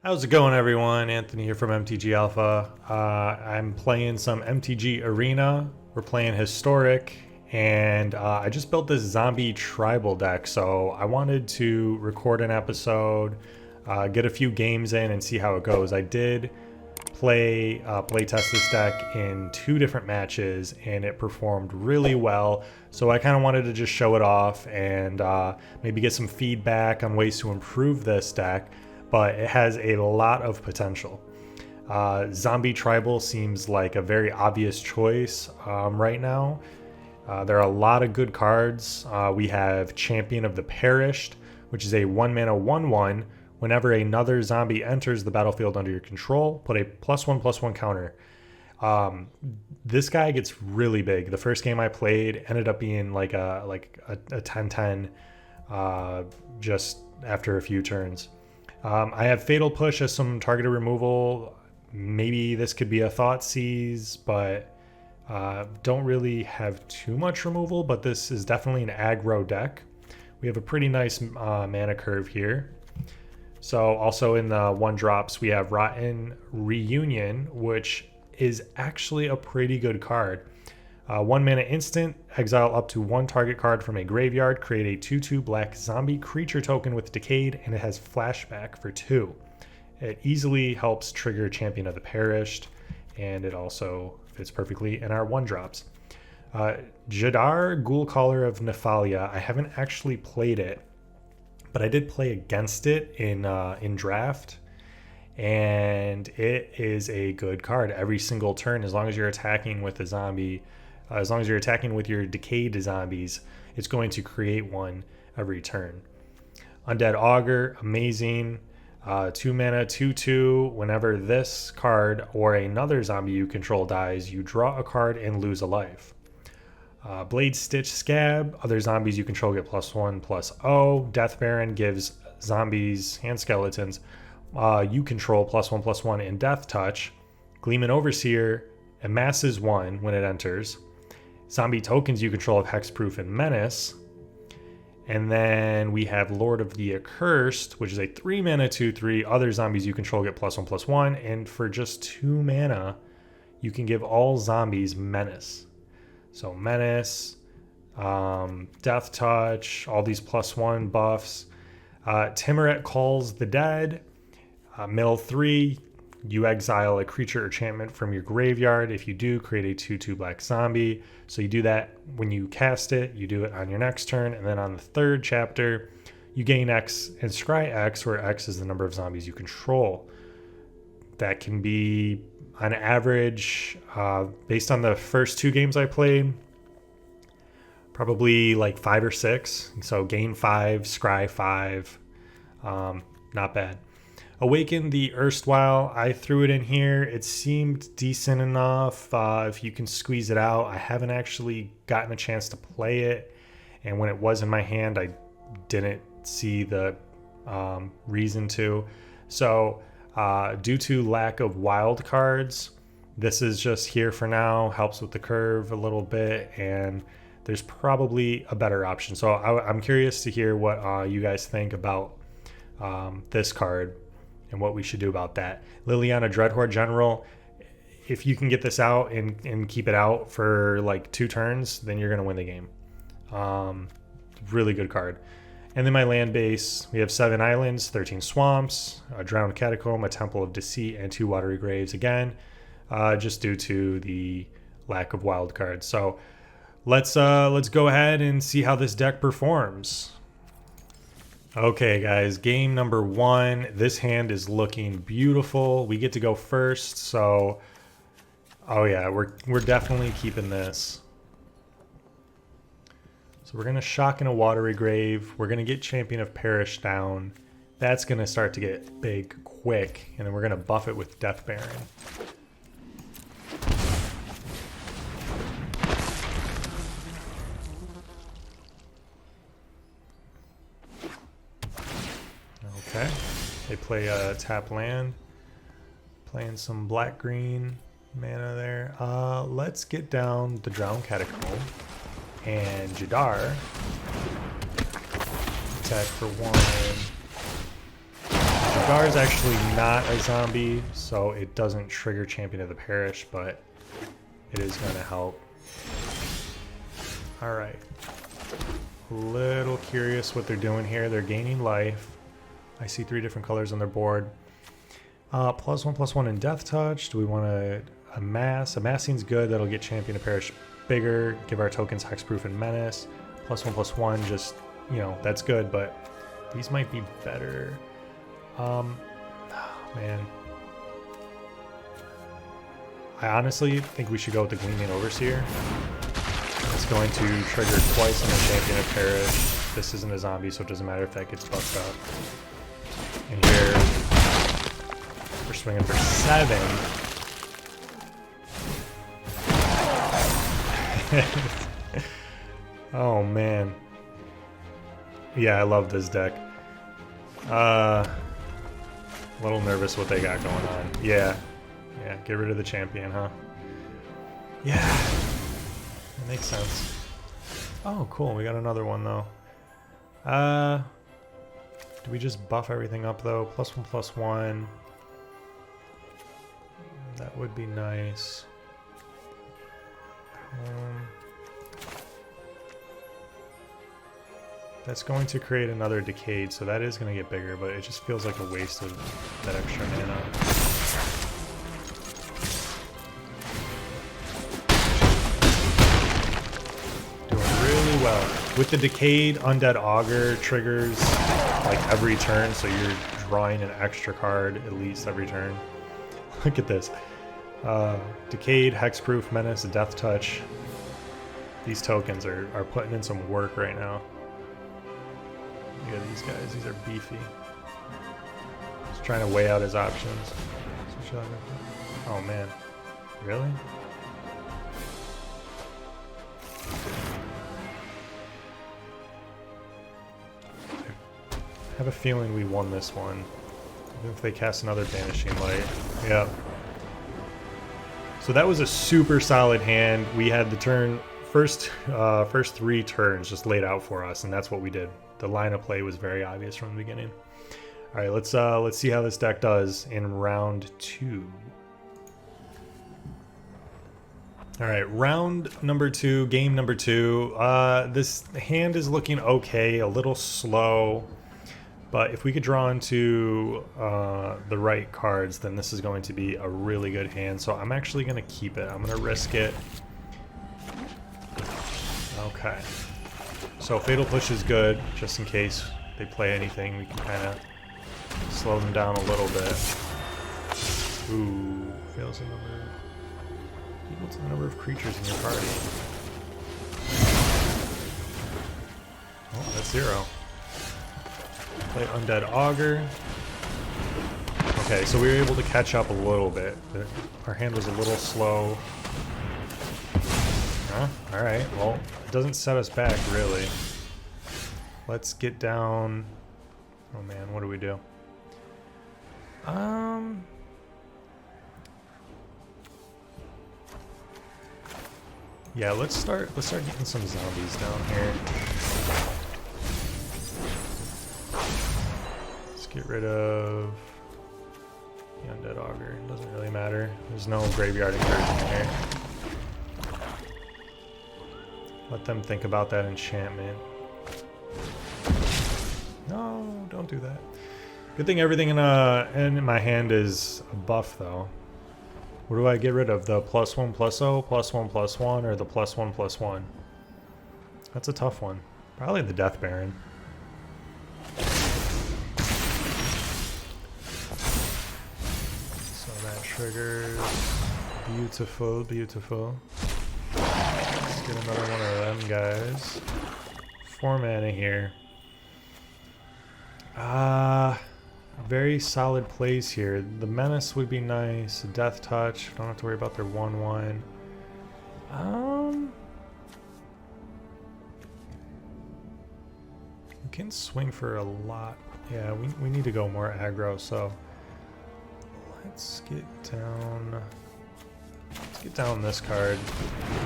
How's it going, everyone? Anthony here from MTG Alpha. I'm playing some MTG Arena. We're playing Historic, and I just built this zombie tribal deck, so I wanted to record an episode, get a few games in, and see how it goes. I did play test this deck in 2 different matches, and it performed really well. So I kind of wanted to just show it off and maybe get some feedback on ways to improve this deck. But it has a lot of potential. Zombie Tribal seems like a very obvious choice right now. There are a lot of good cards. We have Champion of the Perished, which is a 1-mana 1/1. Whenever another zombie enters the battlefield under your control, put a +1/+1 counter. This guy gets really big. The first game I played ended up being like a 10/10 just after a few turns. I have Fatal Push as some targeted removal. Maybe this could be a Thoughtseize, but don't really have too much removal, but this is definitely an aggro deck. We have a pretty nice mana curve here. So also in the 1-drops, we have Rotten Reunion, which is actually a pretty good card. 1-mana instant, exile up to 1 target card from a graveyard, create a 2/2 black zombie creature token with Decayed, and it has flashback for 2. It easily helps trigger Champion of the Perished, and it also fits perfectly in our 1-drops. Jadar, Ghoulcaller of Nephalia. I haven't actually played it, but I did play against it in draft, and it is a good card every single turn as long as you're attacking with a zombie. As long as you're attacking with your decayed zombies, it's going to create one every turn. Undead Augur, amazing. 2-mana 2/2. Whenever this card or another zombie you control dies, you draw a card and lose a life. Blade Stitch Scab, other zombies you control get +1/+0. Death Baron gives zombies and skeletons you control +1/+1 in Death Touch. Gleeman Overseer amasses 1 when it enters. Zombie tokens you control have Hexproof and Menace. And then we have Lord of the Accursed, which is a 3-mana 2/3. Other zombies you control get +1/+1. And for just 2 mana, you can give all zombies Menace. So Menace, Death Touch, all these +1 buffs. Timuret Calls the Dead. Mill 3. You exile a creature or enchantment from your graveyard. If you do, create a 2/2 black zombie. So you do that when you cast it, you do it on your next turn, and then on the 3rd chapter, you gain X and scry X, where X is the number of zombies you control. That can be, on average, based on the first 2 games I played, probably like 5 or 6. So gain 5, scry 5, not bad. Awaken the Erstwhile, I threw it in here. It seemed decent enough if you can squeeze it out. I haven't actually gotten a chance to play it, and when it was in my hand, I didn't see the reason to. So due to lack of wild cards, this is just here for now, helps with the curve a little bit, and there's probably a better option. So I'm curious to hear what you guys think about this card and what we should do about that. Liliana Dreadhorde General, if you can get this out and keep it out for like 2 turns, then you're going to win the game. Really good card. And then my land base, we have 7 islands, 13 swamps, a drowned catacomb, a temple of deceit, and 2 watery graves again, just due to the lack of wild cards. So let's go ahead and see how this deck performs. Okay, guys, game number 1. This hand is looking beautiful. We get to go first, so oh yeah, we're definitely keeping this. So we're gonna shock in a watery grave. We're gonna get Champion of Perish down. That's gonna start to get big quick, and then we're gonna buff it with Death Baron. Okay, they play a tap land, playing some black-green mana there. Let's get down the Drowned Catacomb, and Jadar attack for 1, Scar is actually not a zombie, so it doesn't trigger Champion of the Parish, but it is going to help. Alright. A little curious what they're doing here. They're gaining life. I see 3 different colors on their board. +1/+1 in Death Touch. Do we want to amass? Amassing's good. That'll get Champion of Parish bigger. Give our tokens Hexproof and Menace. +1/+1, just, you know, that's good, but these might be better. Oh, man. I honestly think we should go with the Gleaming Overseer. It's going to trigger twice on the Champion of Parish. This isn't a zombie, so it doesn't matter if that gets buffed up. And here, we're swinging for 7. Oh, man. Yeah, I love this deck. A little nervous what they got going on. Yeah, get rid of the champion, huh? Yeah, that makes sense. Oh, cool, we got another one, though. Do we just buff everything up, though? +1/+1. That would be nice. That's going to create another Decayed, so that is going to get bigger, but it just feels like a waste of that extra mana. Doing really well. With the Decayed, Undead Augur triggers like every turn, so you're drawing an extra card at least every turn. Look at this. Decayed, Hexproof, Menace, Death Touch. These tokens are putting in some work right now. Look at these guys, these are beefy. Just trying to weigh out his options. Oh man, really? I have a feeling we won this one. Even if they cast another Banishing Light. Yep. So that was a super solid hand. We had the first 3 turns just laid out for us, and that's what we did. The line of play was very obvious from the beginning. All right, let's see how this deck does in round 2. All right, round number 2, game number 2. This hand is looking okay, a little slow, but if we could draw into the right cards, then this is going to be a really good hand. So I'm actually going to keep it. I'm going to risk it. Okay. So Fatal Push is good, just in case they play anything. We can kind of slow them down a little bit. Ooh, fails the number. Equal to the number of creatures in your party. Oh, that's 0. Play Undead Augur. Okay, so we were able to catch up a little bit. Our hand was a little slow. Alright, well, it doesn't set us back, really. Let's get down... Oh man, what do we do? Yeah, let's start getting some zombies down here. Let's get rid of the Undead Augur. It doesn't really matter. There's no graveyard incursion here. Let them think about that enchantment. No, don't do that. Good thing everything in my hand is a buff, though. What do I get rid of? The +1/+0, +1/+1, or the +1/+1? That's a tough one. Probably the Death Baron. So that triggers. Beautiful, beautiful. Let's get another one of them guys. 4 mana here. Very solid plays here. The Menace would be nice. Death Touch. Don't have to worry about their 1/1. We can swing for a lot. Yeah, we need to go more aggro, so let's get down. Let's get down this card.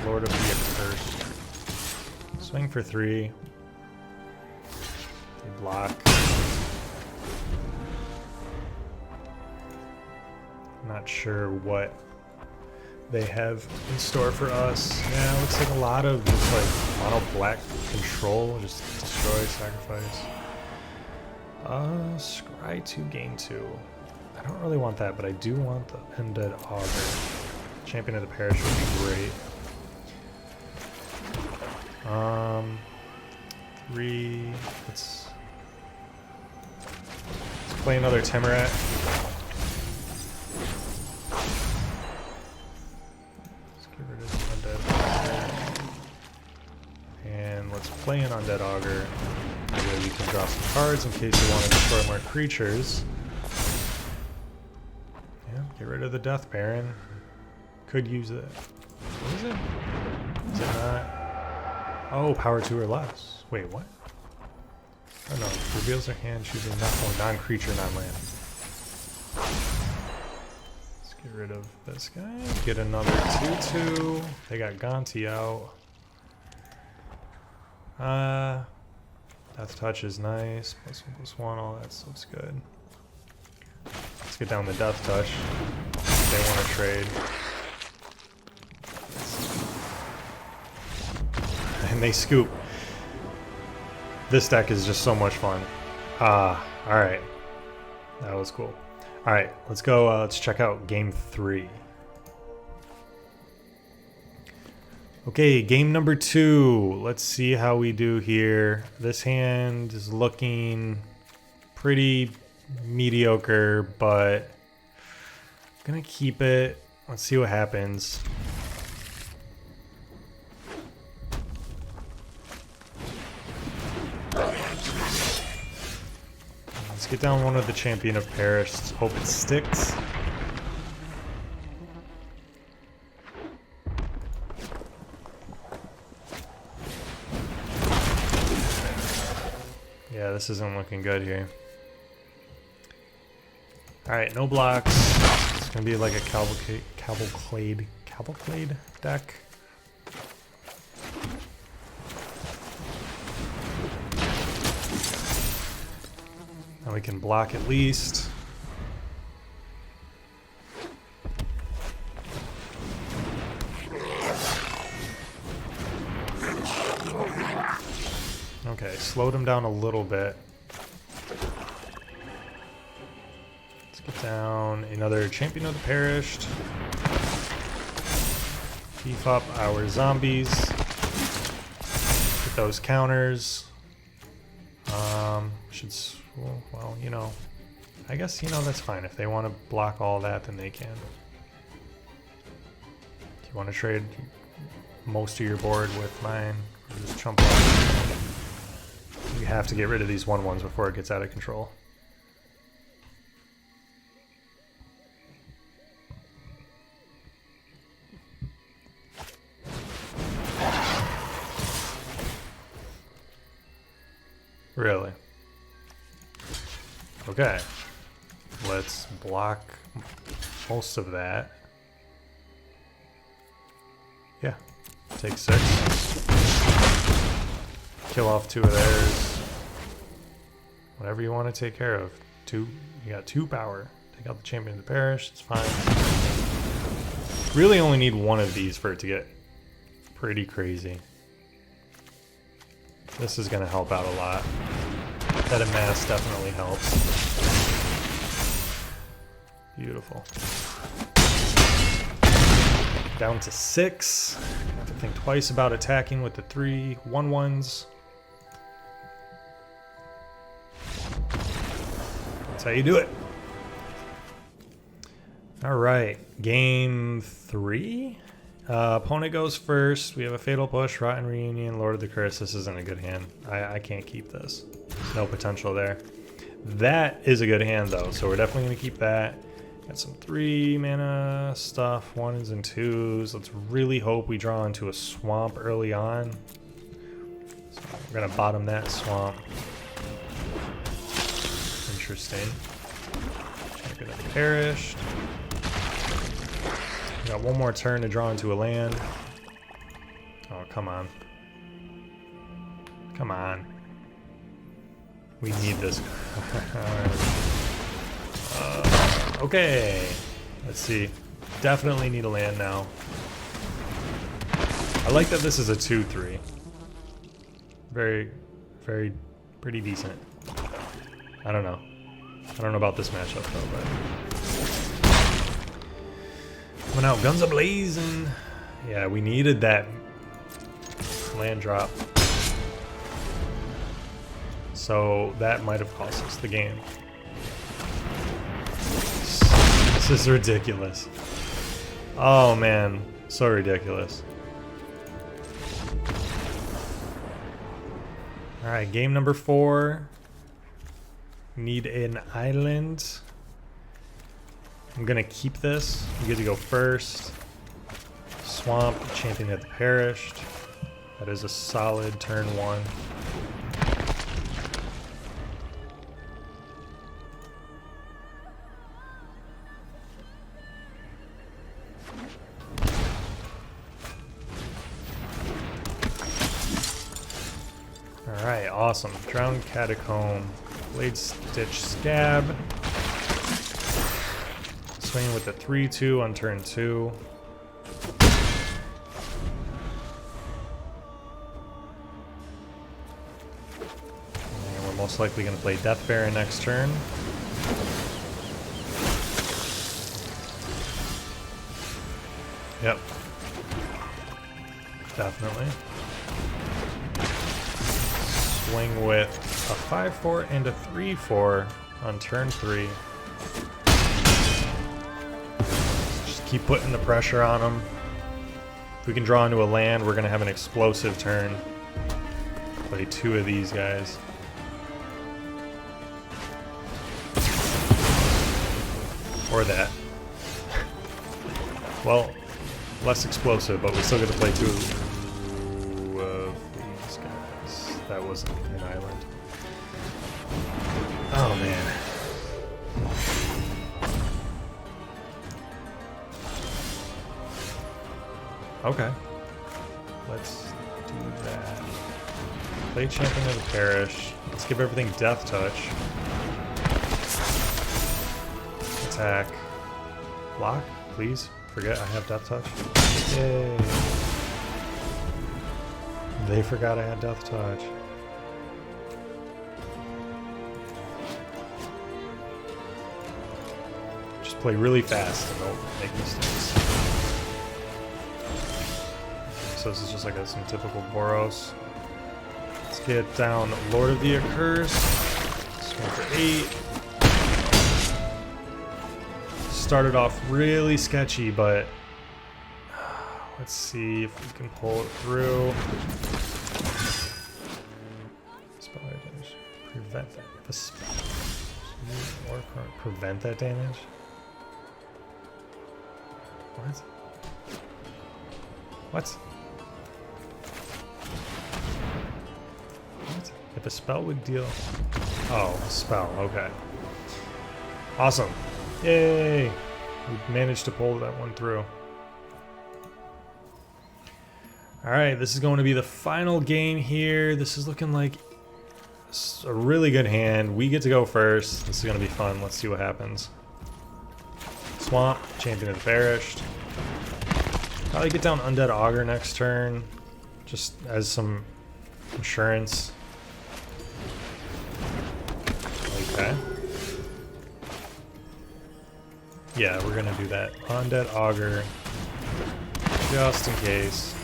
Lord of the Accursed. Swing for 3. They block. Not sure what they have in store for us. Yeah, it looks like a lot of just like mono black control. Just destroy, sacrifice. Scry 2, gain 2. I don't really want that, but I do want the Undead Augur. Champion of the Parish would be great. 3. Let's play another Temerat. Let's get rid of Undead Augur. And let's play an Undead Augur. That way we can draw some cards in case we want to destroy more creatures. Yeah, get rid of the Death Baron. Could use it. What is it? Is it not? Oh, power 2 or less. Wait, what? Oh no, reveals their hand choosing non-creature, non-land. Let's get rid of this guy. Get another 2/2. They got Gonti out. Death Touch is nice. +1/+1, all that stuff's good. Let's get down the Death Touch. They want to trade. And they scoop. This deck is just so much fun. Alright. That was cool. Alright, let's go. Let's check out game 3. Okay, game number 2. Let's see how we do here. This hand is looking pretty mediocre, but I'm gonna keep it. Let's see what happens. Let's get down one of the Champion of Parish. Let's hope it sticks. Yeah, this isn't looking good here. Alright, no blocks. It's gonna be like a cavalcade deck. Now we can block at least. Okay, slowed him down a little bit. Let's get down another Champion of the Perished. Beef up our zombies. Get those counters. Well, you know, I guess, you know, that's fine. If they want to block all that, then they can. Do you want to trade most of your board with mine? Or just chump off? We have to get rid of these 1/1s before it gets out of control. Really? Okay. Let's block most of that. Yeah. Take 6. Kill off 2 of theirs. Whatever you want to take care of. 2. You got 2 power. Take out the Champion of the Parish. It's fine. Really only need 1 of these for it to get pretty crazy. This is going to help out a lot. That amass definitely helps. Beautiful. Down to 6. Have to think twice about attacking with the 3 1/1s. That's how you do it. All right, game 3. Opponent goes first. We have a Fatal Push, Rotten Reunion, Lord of the Curse. This isn't a good hand. I can't keep this. No potential there. That is a good hand though, so we're definitely going to keep that. Got some 3 mana stuff, 1s and 2s. Let's really hope we draw into a swamp early on. So we're going to bottom that swamp. Interesting. Champion of the Perished. We got 1 more turn to draw into a land. Oh, come on. Come on. We need this. Okay. Let's see. Definitely need a land now. I like that this is a 2-3. Very, pretty decent. I don't know. I don't know about this matchup though, but coming out guns a-blazing. Yeah, we needed that land drop. So that might have cost us the game. This is ridiculous. Oh man, so ridiculous. Alright, game number 4. Need an island. I'm gonna keep this. You get to go first. Swamp, champion that perished. That is a solid turn 1. Alright, awesome. Drowned Catacomb. Blade Stitch Scab. Swinging with the 3-2 on turn 2. And we're most likely going to play Death Baron next turn. Yep. Definitely. Swing with a 5-4 and a 3-4 on turn 3. Just keep putting the pressure on them. If we can draw into a land, we're going to have an explosive turn. Play 2 of these guys. Or that. Well, less explosive, but we still get to play 2 of these guys. That wasn't an island. Oh man. Okay. Let's do that. Play Champion of the Parish. Let's give everything Death Touch. Attack. Block, please. Forget I have Death Touch. Yay. They forgot I had Death Touch. Just play really fast and don't make mistakes. So this is just like some typical Boros. Let's get down Lord of the Accursed. Swing for 8. Started off really sketchy, but let's see if we can pull it through. Spell damage. Prevent that. Or prevent that damage? What? What? What? If a spell would deal... Oh, a spell. Okay. Awesome. Yay! We managed to pull that one through. Alright, this is going to be the final game here. This is looking like a really good hand. We get to go first. This is going to be fun. Let's see what happens. Swamp, Champion of the Perished. Probably get down Undead Augur next turn, just as some insurance. Okay. Yeah, we're gonna do that. Undead Augur, just in case.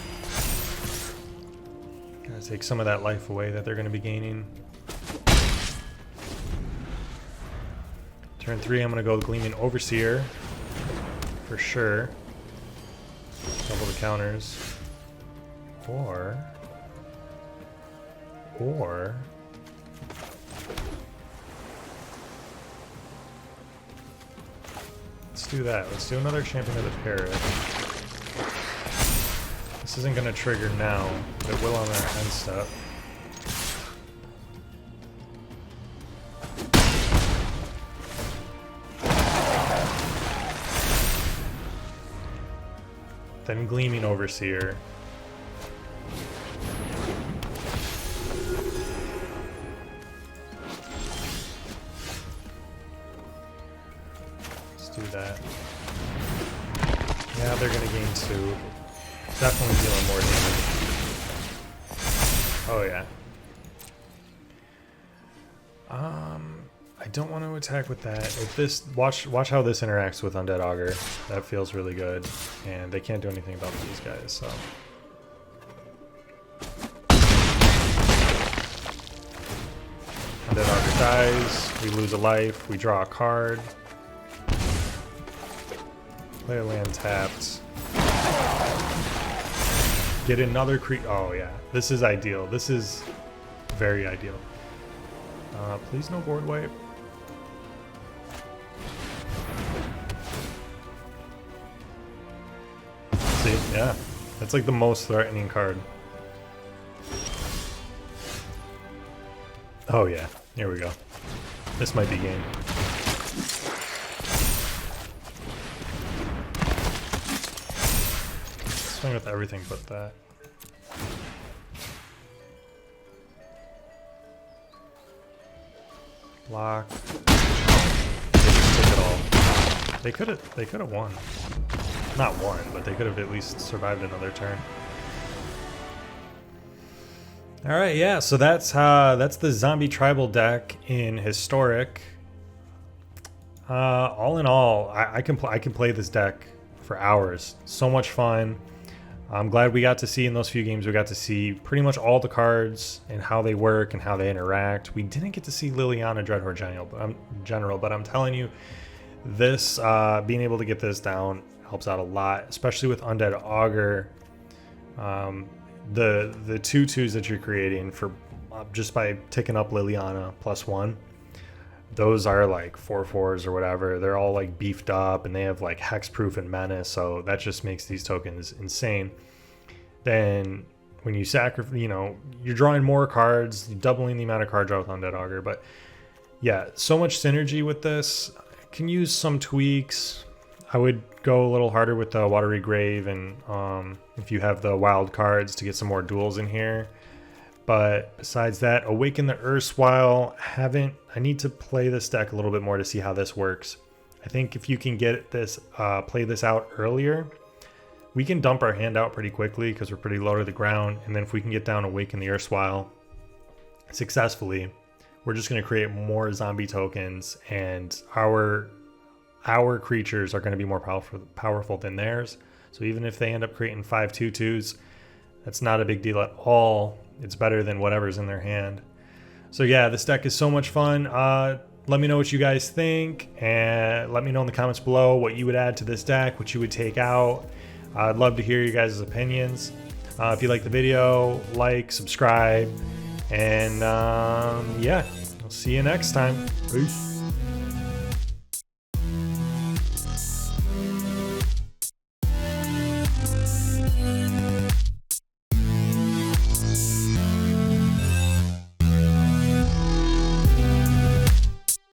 Gotta take some of that life away that they're gonna be gaining. Turn 3, I'm gonna go Gleaming Overseer, for sure. Double the counters. Or... Let's do that. Let's do another Champion of the Parish. This isn't going to trigger now, but it will on our end step. Then Gleaming Overseer. Let's do that. Yeah, they're gonna gain 2. Definitely dealing more damage. Oh yeah. I don't want to attack with that. If this, watch how this interacts with Undead Augur. That feels really good, and they can't do anything about these guys. So Undead Augur dies. We lose a life. We draw a card. Play a land tapped. Get another creature. Oh yeah, this is ideal. This is very ideal. Please no board wipe. See, yeah, that's like the most threatening card. Oh yeah, here we go. This might be game. Swing with everything but that. Block. They just took it all. They could have won. Not won, but they could have at least survived another turn. All right, yeah. So that's the zombie tribal deck in Historic. All in all, I can play this deck for hours. So much fun. I'm glad we got to see in those few games, we got to see pretty much all the cards and how they work and how they interact. We didn't get to see Liliana Dreadhorde General, but I'm telling you, this being able to get this down helps out a lot, especially with Undead Augur. The 2/2s that you're creating for just by ticking up Liliana +1, those are like 4/4s or whatever. They're all like beefed up and they have like hexproof and menace, so that just makes these tokens insane. Then when you sacrifice, you're drawing more cards, doubling the amount of card draw with Undead Augur. But yeah, so much synergy with this. Can use some tweaks. I would go a little harder with the Watery Grave, and if you have the wild cards, to get some more duels in here. But besides that, Awaken the Erstwhile, I need to play this deck a little bit more to see how this works. I think if you can get this, play this out earlier, we can dump our hand out pretty quickly because we're pretty low to the ground. And then if we can get down Awaken the Erstwhile successfully, we're just going to create more zombie tokens, and our creatures are going to be more powerful than theirs. So even if they end up creating 5 2/2s, that's not a big deal at all. It's better than whatever's in their hand. So yeah, this deck is so much fun. Let me know what you guys think, and let me know in the comments below what you would add to this deck, what you would take out. I'd love to hear you guys' opinions. If you like the video, like, subscribe, and yeah, I'll see you next time. Peace.